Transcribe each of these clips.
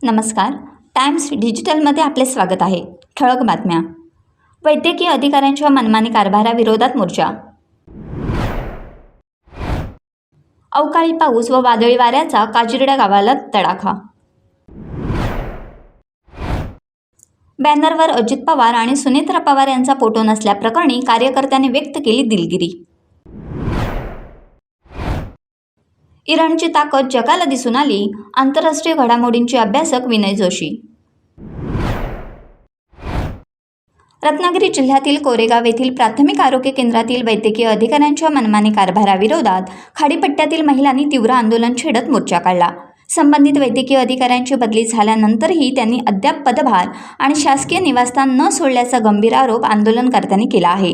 नमस्कार. टाइम्स डिजिटलमध्ये आपले स्वागत आहे. ठळक बातम्या. वैद्यकीय अधिकाऱ्यांच्या मनमानी कारभाराविरोधात मोर्चा. अवकाळी पाऊस व वादळी वाऱ्याचा काजिरडा गावाला तडाखा. बॅनरवर अजित पवार आणि सुनेत्रा पवार यांचा फोटो नसल्याप्रकरणी कार्यकर्त्यांनी व्यक्त केली दिलगिरी. इराणची ताकद जगाला दिसून आली. आंतरराष्ट्रीय घडामोडींचे अभ्यासक विनय जोशी. रत्नागिरी जिल्ह्यातील कोरेगाव येथील प्राथमिक आरोग्य केंद्रातील वैद्यकीय अधिकाऱ्यांच्या मनमानी कारभाराविरोधात खाडीपट्ट्यातील महिलांनी तीव्र आंदोलन छेडत मोर्चा काढला. संबंधित वैद्यकीय अधिकाऱ्यांची बदली झाल्यानंतरही त्यांनी अद्याप पदभार आणि शासकीय निवासस्थान न सोडल्याचा गंभीर आरोप आंदोलनकर्त्यांनी केला आहे.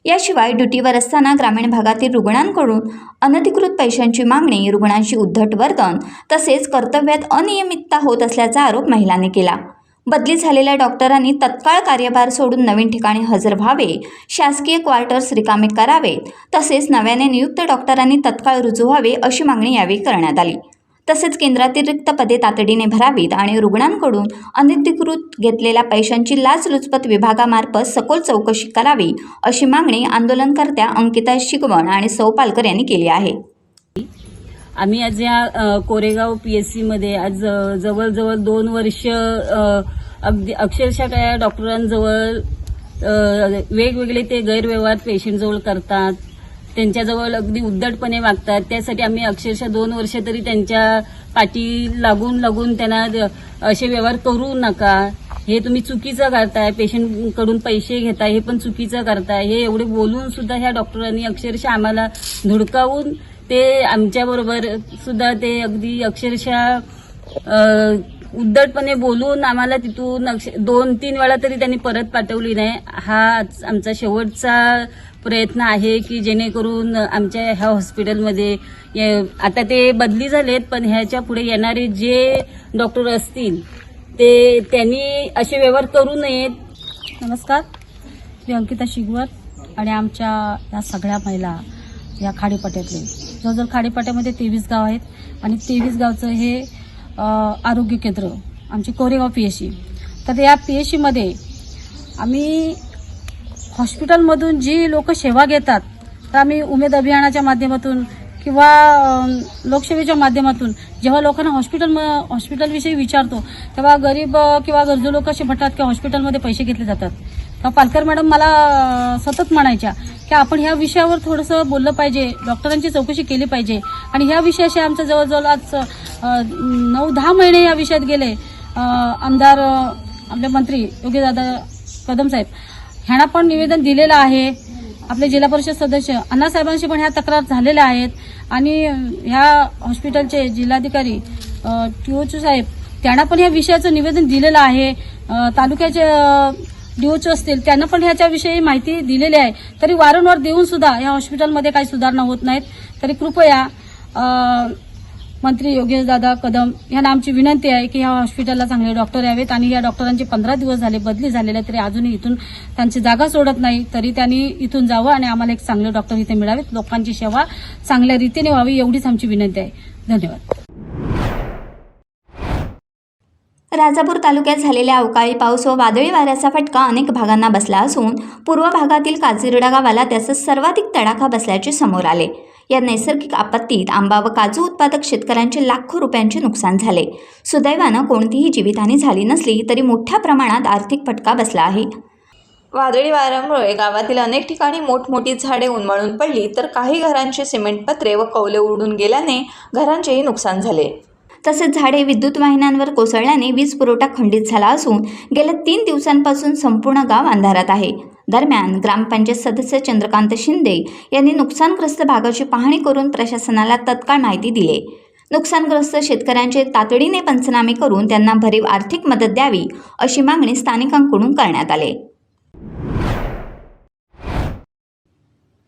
याशिवाय ड्युटीवर असताना ग्रामीण भागातील रुग्णांकडून अनधिकृत पैशांची मागणी, रुग्णांशी उद्धट वर्तन तसेच कर्तव्यात अनियमितता होत असल्याचा आरोप महिलांनी केला. बदली झालेल्या डॉक्टरांनी तत्काळ कार्यभार सोडून नवीन ठिकाणी हजर व्हावे, शासकीय क्वार्टर्स रिकामे करावेत तसेच नव्याने नियुक्त डॉक्टरांनी तत्काळ रुजू व्हावे अशी मागणी यावेळी करण्यात आली. तसेच केंद्रातील रिक्त पदे तातडीने भरावीत आणि रुग्णांकडून अनधिकृत घेतलेल्या पैशांची लाचलुचपत विभागामार्फत सखोल चौकशी करावी अशी मागणी आंदोलनकर्त्या अंकिता शिगवण आणि सौ पालकर यांनी केली आहे. आम्ही आज या कोरेगाव PSCमध्ये आज जवळजवळ 2 वर्ष अगदी अक्षरशः त्या डॉक्टरांजवळ वेगवेगळे ते गैरव्यवहार पेशंटजवळ करतात, त्यांच्याजवळ अगदी उद्धटपणे वागतात. त्यासाठी आम्ही अक्षरशः 2 वर्ष तरी त्यांच्या पाठी लागून त्यांना असे व्यवहार करू नका, हे तुम्ही चुकीचं करताय, पेशंटकडून पैसे घेताय हे पण चुकीचं करताय, हे एवढे बोलून सुद्धा ह्या डॉक्टरांनी अक्षरशः आम्हाला धुडकावून ते आमच्याबरोबर सुद्धा ते अगदी अक्षरशः उद्धटपणे बोलून आम्हाला तिथून 2-3 वेळा तरी त्यांनी परत पाठवली नाही. हा आमचा शेवटचा प्रयत्न आहे की जेणेकरून आमच्या ह्या हॉस्पिटलमध्ये आता ते बदली झालेत, पण ह्याच्या पुढे येणारे जे डॉक्टर असतील ते त्यांनी असे व्यवहार करू नयेत. नमस्कार, मी अंकिता शिगवण आणि आमच्या या सगळ्या महिला या खाडीपट्ट्यातले जवळजवळ खाडीपट्ट्यामध्ये 23 गाव आहेत आणि 23 गावचं हे आरोग्य केंद्र आमची कोरेगाव PSC. तर या PSCमध्ये आम्ही हॉस्पिटलमधून जी लोक सेवा घेतात तर आम्ही उमेद अभियानाच्या माध्यमातून किंवा लोकसेवेच्या माध्यमातून जेव्हा लोकांना हॉस्पिटलविषयी विचारतो तेव्हा गरीब किंवा गरजू लोक असे म्हणतात की हॉस्पिटलमध्ये पैसे घेतले जातात. तर पालकर मॅडम मला सतत म्हणायच्या की आपण ह्या विषयावर थोडंसं बोललं पाहिजे, डॉक्टरांची चौकशी केली पाहिजे. आणि ह्या विषयाशी आमचं जवळजवळ आज 9-10 महिने या विषयात गेले. आमदार आपले मंत्री योगीदादा कदम साहेब ह्यांना पण निवेदन दिलेलं आहे. आपले जिल्हा परिषद सदस्य अण्णासाहेबांशी पण ह्या तक्रार झालेल्या आहेत आणि ह्या हॉस्पिटलचे जिल्हाधिकारी TOC साहेब त्यांना पण ह्या विषयाचं निवेदन दिलेलं आहे. तालुक्याचे DOC असतील त्यांना पण ह्याच्याविषयी माहिती दिलेली आहे. तरी वारंवार देऊन सुद्धा या हॉस्पिटलमध्ये काही सुधारणा होत नाहीत. तरी कृपया मंत्री योगेशदादा कदम यांना आमची विनंती आहे की ह्या हॉस्पिटलला चांगले डॉक्टर यावेत आणि या डॉक्टरांचे 15 दिवस झाले बदली झालेले तरी अजूनही इथून त्यांची जागा सोडत नाही. तरी त्यांनी इथून जावं आणि आम्हाला एक चांगले डॉक्टर इथे मिळावेत, लोकांची सेवा चांगल्या रीतीने व्हावी एवढीच आमची विनंती आहे. धन्यवाद. राजापूर तालुक्यात झालेल्या अवकाळी पाऊस व वादळी वाऱ्याचा फटका अनेक भागांना बसला असून पूर्व भागातील काजिरडा गावाला त्याचा सर्वाधिक तडाखा बसल्याचे समोर आले. या नैसर्गिक आपत्तीत आंबा व काजू उत्पादक शेतकऱ्यांचे लाखो रुपयांचे नुकसान झाले. सुदैवानं कोणतीही जीवितहानी झाली नसली तरी मोठ्या प्रमाणात आर्थिक फटका बसला आहे. वादळी वाऱ्यामुळे गावातील अनेक ठिकाणी मोठमोठी झाडे उन्मळून पडली तर काही घरांचे सिमेंट पत्रे व कौले उडून गेल्याने घरांचेही नुकसान झाले. तसेच झाडे विद्युत वाहिन्यांवर कोसळल्याने वीज पुरवठा खंडित झाला असून गेल्या 3 दिवसांपासून संपूर्ण गाव अंधारात आहे. दरम्यान ग्रामपंचायत सदस्य चंद्रकांत शिंदे यांनी नुकसानग्रस्त भागाची पाहणी करून प्रशासनाला तत्काळ माहिती दिली. नुकसानग्रस्त शेतकऱ्यांचे तातडीने पंचनामे करून त्यांना भरीव आर्थिक मदत द्यावी अशी मागणी स्थानिकांकडून करण्यात आली.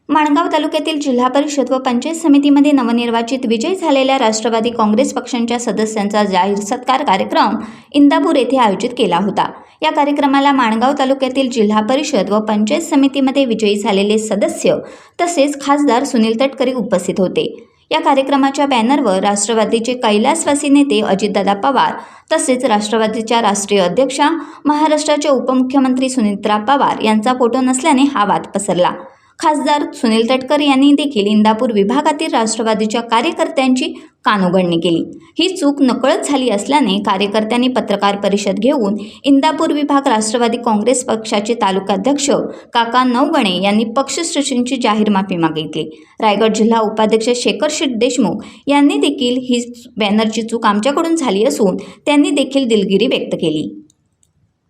माणगाव तालुक्यातील जिल्हा परिषद व पंचायत समितीमध्ये नवनिर्वाचित विजयी झालेल्या राष्ट्रवादी काँग्रेस पक्षांच्या सदस्यांचा जाहीर सत्कार कार्यक्रम इंदापूर येथे आयोजित केला होता. या कार्यक्रमाला माणगाव तालुक्यातील जिल्हा परिषद व पंचायत समितीमध्ये विजयी झालेले सदस्य तसेच खासदार सुनील तटकरे उपस्थित होते. या कार्यक्रमाच्या बॅनरवर राष्ट्रवादीचे कैलासवासी नेते अजितदादा पवार तसेच राष्ट्रवादीच्या राष्ट्रीय अध्यक्षा महाराष्ट्राचे उपमुख्यमंत्री सुनेत्रा पवार यांचा फोटो नसल्याने हा वाद पसरला। खासदार सुनील तटकरे यांनी देखील इंदापूर विभागातील राष्ट्रवादीच्या कार्यकर्त्यांची कानउघडणी केली। ही चूक नकळत झाली असल्याने कार्यकर्त्यांनी पत्रकार परिषद घेऊन इंदापूर विभाग राष्ट्रवादी काँग्रेस पक्षाचे तालुकाध्यक्ष काका नवगणे यांनी पक्षश्रेष्ठींची जाहीर माफी मागितली। रायगड जिल्हा उपाध्यक्ष शेखर शेठ देशमुख यांनी देखील ही बॅनरची चूक आमच्याकडून झाली असून त्यांनी देखील दिलगिरी व्यक्त केली।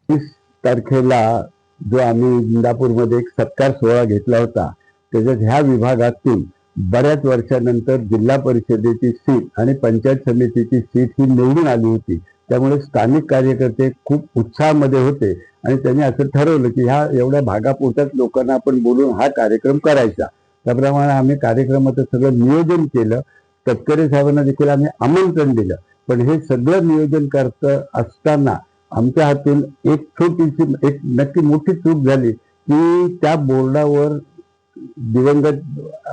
30 तारखेला जो आम्ही इंदापूरमध्ये एक सत्कार सोहळा घेतला होता, त्याच्यात ह्या विभागातून बऱ्याच वर्षानंतर जिल्हा परिषदेची सीट आणि पंचायत समितीची सीट ही निवडून आली होती। त्यामुळे स्थानिक कार्यकर्ते खूप उत्साहामध्ये होते आणि त्यांनी असं ठरवलं की ह्या एवढ्या भागापुरत्याच लोकांना आपण बोलून हा कार्यक्रम करायचा। त्याप्रमाणे आम्ही कार्यक्रमाचं सगळं नियोजन केलं। तटकरे साहेबांना देखील आम्ही आमंत्रण दिलं, पण हे सगळं नियोजन करत असताना आमच्या हातून एक छोटीशी एक नक्की मोठी चूक झाली की त्या बोर्डावर दिवंगत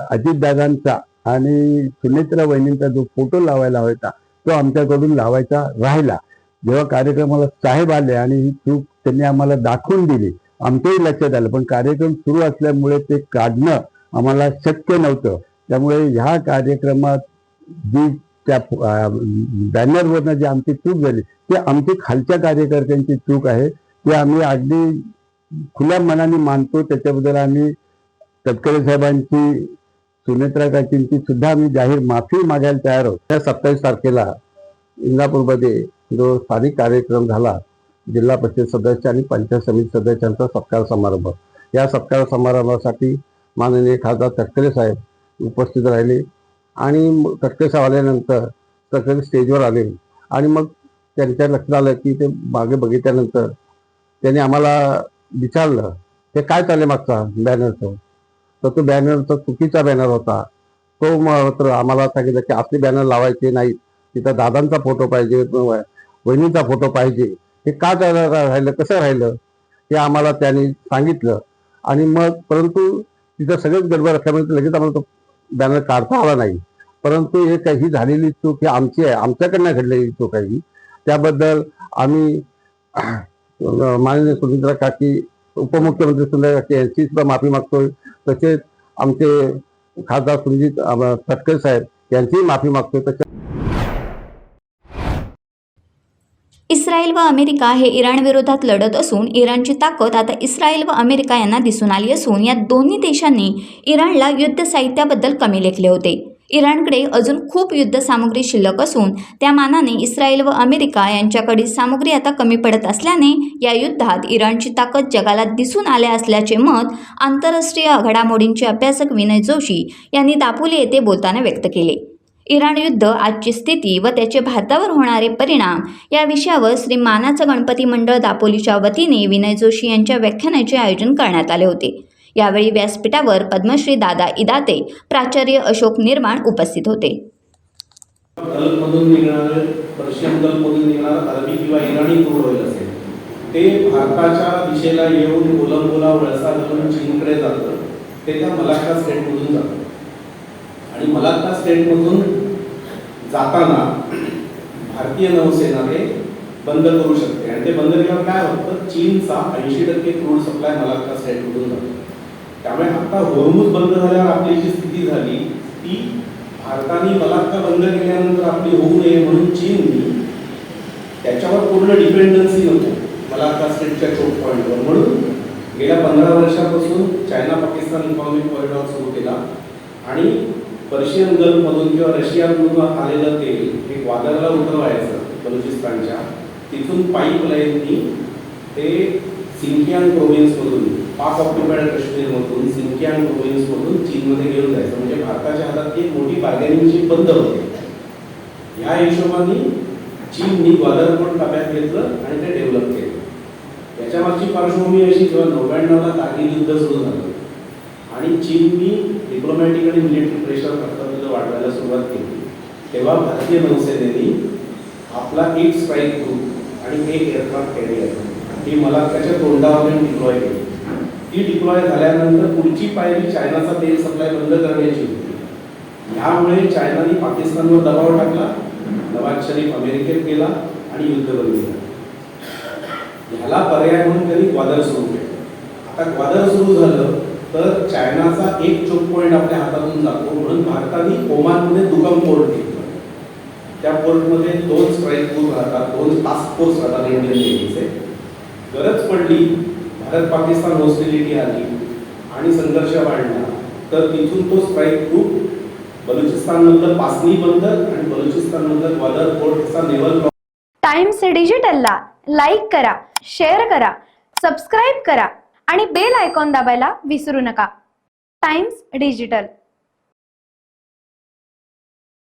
अजितदादांचा आणि सुनेत्रा वहिनींचा जो फोटो लावायला होता तो आमच्याकडून लावायचा राहिला। जेव्हा कार्यक्रमाला साहेब आले आणि ही चूक त्यांनी आम्हाला दाखवून दिली, आमच्याही लक्षात आलं, पण कार्यक्रम सुरू असल्यामुळे ते काढणं आम्हाला शक्य नव्हतं। त्यामुळे ह्या कार्यक्रमात जी त्या बॅनरवरनं जी आमची चूक झाली ती आमची खालच्या कार्यकर्त्यांची चूक आहे। ती आम्ही अगदी खुल्या मनाने मानतो। त्याच्याबद्दल आम्ही तटकरे साहेबांची, सुनेत्रा काकींची सुद्धा आम्ही जाहीर माफी मागायला तयार आहोत। त्या 27 तारखेला इंदापूरमध्ये जो स्थानिक कार्यक्रम झाला, जिल्हा परिषद सदस्य आणि पंचायत समिती सदस्यांचा सत्कार समारंभ, या सत्कार समारंभासाठी माननीय खासदार तटकरे साहेब उपस्थित राहिले आणि तटकरे साहेब आल्यानंतर तटकरे स्टेजवर आले आणि मग त्यांच्या लक्षात आलं की ते मागे बघितल्यानंतर त्यांनी आम्हाला विचारलं ते काय चालले मागचा बॅनरचं, तर तो बॅनरचा चुकीचा बॅनर होता। तो मात्र आम्हाला सांगितलं की असले बॅनर लावायचे नाही, तिथं दादांचा फोटो पाहिजे, वहिनीचा फोटो पाहिजे। हे का राहिलं, कसं राहिलं ते आम्हाला त्यांनी सांगितलं आणि मग परंतु तिथं सगळंच गडबड असल्यामुळे लगेच आम्हाला तो बॅनर काढता आला नाही। परंतु हे काही झालेली चूक ही आमची आहे, आमच्याकडनं घडलेली चूक आहे। त्याबद्दल आम्ही माननीय सुनेत्रा काकी, उपमुख्यमंत्री सुनेत्रा काकी यांची सुद्धा माफी मागतोय। तसेच आमचे खासदार सुरजित तटकरे साहेब यांचीही माफी मागतोय। इस्रायल व अमेरिका हे इराणविरोधात लढत असून इराणची ताकद आता इस्रायल व अमेरिका यांना दिसून आली असून या दोन्ही देशांनी इराणला युद्ध साहित्याबद्दल कमी लेखले होते। इराणकडे अजून खूप युद्ध सामुग्री शिल्लक असून त्या मानाने इस्रायल व अमेरिका यांच्याकडील सामुग्री आता कमी पडत असल्याने या युद्धात इराणची ताकद जगाला दिसून आले असल्याचे मत आंतरराष्ट्रीय घडामोडींचे अभ्यासक विनय जोशी यांनी दापोली येथे बोलताना व्यक्त केले। इराण युद्ध, आजची स्थिती व त्याचे भारतावर होणारे परिणाम या विषयावर श्री मानाचं गणपती मंडळ दापोलीच्या वतीने विनय जोशी यांच्या व्याख्यानाचे आयोजन करण्यात आले होते। यावेळी व्यासपीठावर पद्मश्री दादा इदाते, प्राचार्य अशोक निर्माण उपस्थित होते। गल्फमधून निघणारे, पर्शियन गल्फमधून निघणारा अरबी किंवा इराणी क्रूड ऑइल असेल ते भारताच्या दिशेला येऊन कोलंबोला वळसा घालून चीनकडे जातं। ते त्या मलाक्का स्टेटमधून जातं आणि मलाक्का स्टेटमधून जाताना भारतीय नौसेना ते बंद करू शकते आणि ते बंद केल्यावर काय होतं, चीनचा 80% क्रूड सप्लाय मलाक्का स्टेटमधून जातो। त्यामुळे आता होर्मुझ बंद झाल्यावर आपली जी स्थिती झाली ती भारताने मलाक्का बंद केल्यानंतर आपली होऊ नये म्हणून चीननी त्याच्यावर पूर्ण डिपेंडन्सी नको मलाक्का स्टेटच्या चोक पॉईंटवर, म्हणून गेल्या 15 वर्षापासून चायना पाकिस्तान इकॉनॉमिक कॉरिडॉर सुरू केला आणि पर्शियन गल्फमधून किंवा रशियामधून आलेलं तेल एक वादळाला उतरवायचं बलुचिस्तानच्या, तिथून पाईपलाईननी ते सिंकियांग प्रोव्हिन्समधून, पाक ऑक्युपाईड काश्मीरमधून सिंकियांग प्रोव्हिन्समधून चीनमध्ये घेऊन जायचं, म्हणजे भारताच्या हातात एक मोठी बार्गेनिंग चीप बंद होते। या हिशोबाने चीननी ग्वादर पण ताब्यात घेतलं आणि ते डेव्हलप केलं। याच्या मागची पार्श्वभूमी अशी, जेव्हा 99ला कारगिल युद्ध सुरू झालं आणि चीननी डिप्लोमॅटिक आणि मिलिटरी प्रेशर करता वाढवायला सुरुवात केली, तेव्हा भारतीय नौसेनेने आपला एक स्ट्राईक ग्रुप आणि एक एअरक्राफ्ट कॅरियर ही मलाक्काच्या तोंडावर डिप्लॉय केली। ती डिप्लॉय झाल्यानंतर पुढची पायरी चायनाचा तेल सप्लाय बंद करण्याची होती ह्यामुळे चायनाने पाकिस्तानवर दबाव टाकला, नवाज शरीफ अमेरिकेत गेला आणि युद्ध बंदी झालं. ह्याला पर्याय म्हणून त्यांनी ग्वादर सुरू केलं. आता ग्वादर सुरू झालं तर चायनाचा एक चोक पॉईंट आपल्या हातातून जातो, म्हणून भारताने ओमानमध्ये दुगम पोर्ट घेतलं. त्या पोर्टमध्ये 2 स्ट्राईक ग्रुप राहतात, 2 टास्क फोर्स राहतात इंडियन नेव्हीचे. गरज पडली, भारत पाकिस्तान हॉस्टिलिटी आली आणि संघर्ष वाढला तर तिथून तो स्ट्राईक ग्रुप बलुचिस्तानमधलं पासनी बंदर आणि बलुचिस्तानमधलं ग्वादर पोर्टचा नेव्हल टाइम्स डिजिटलला लाईक करा, शेअर करा, सबस्क्राईब करा आणि बेल आयकॉन दाबायला विसरू नका. Times digital.